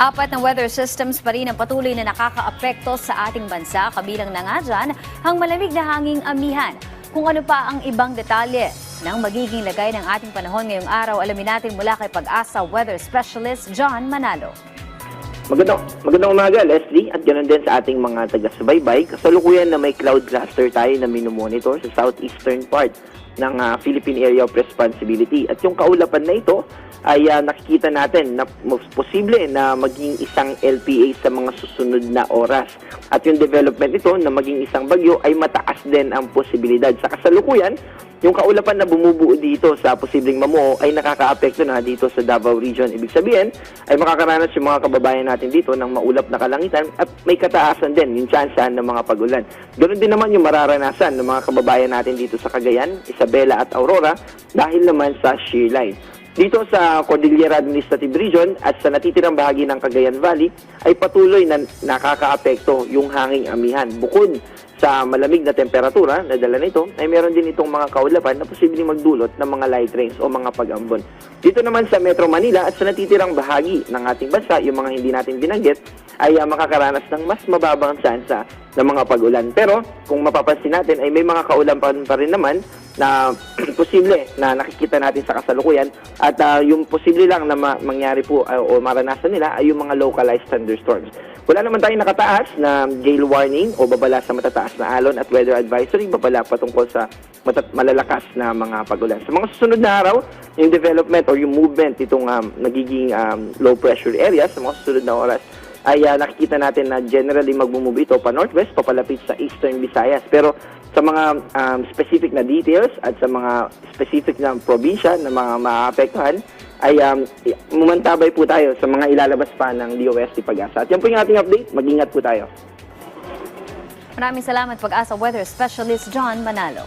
Apat na weather systems pa rin ang patuloy na nakakaapekto sa ating bansa, kabilang na nga dyan ang malamig na hanging amihan. Kung ano pa ang ibang detalye ng magiging lagay ng ating panahon ngayong araw, alamin natin mula kay Pag-asa Weather Specialist John Manalo. Magandang umaga, Leslie, at ganoon din sa ating mga taga-subaybay. Kasalukuyan na may cloud cluster tayo na minomonitor sa southeastern part ng Philippine Area of Responsibility. At yung kaulapan na ito ay nakikita natin na posible na maging isang LPA sa mga susunod na oras. At yung development nito na maging isang bagyo ay mataas din ang posibilidad. Sa kasalukuyan, yung kaulapan na bumubuo dito sa posibleng mamuo ay nakakaapekto na dito sa Davao Region. Ibig sabihin, ay makakaranas yung mga kababayan natin dito ng maulap na kalangitan at may kataasan din yung tsansahan ng mga pag-ulan. Ganoon din naman yung mararanasan ng mga kababayan natin dito sa Cagayan, Isabela at Aurora dahil naman sa shear line. Dito sa Cordillera Administrative Region at sa natitirang bahagi ng Cagayan Valley ay patuloy na nakakaapekto yung hanging amihan. Bukod sa malamig na temperatura na dala nito, ay meron din itong mga kaulapan na posibleng magdulot ng mga light rains o mga pag-ambon. Dito naman sa Metro Manila at sa natitirang bahagi ng ating bansa, yung mga hindi natin binanggit, ay makakaranas ng mas mababang tsansa ng mga pag-ulan. Pero kung mapapansin natin ay may mga kaulapan pa rin naman na posible na nakikita natin sa kasalukuyan at yung posible lang na mangyari po o maranasan nila ay yung mga localized thunderstorms. Wala naman tayong nakataas na gale warning o babala sa matataas na alon at weather advisory, babala patungkol sa malalakas na mga pag-ulan. Sa mga susunod na araw, yung development or yung movement itong nagiging low pressure area sa mga susunod na oras ay nakikita natin na generally magmumove ito pa northwest, papalapit sa eastern Visayas. Pero sa mga specific na details at sa mga specific na probinsya na mga maapektuhan, ay mumantabay po tayo sa mga ilalabas pa ng DOST Pag-asa. At yan po yung ating update. Mag-ingat po tayo. Maraming salamat, Pag-asa Weather Specialist John Manalo.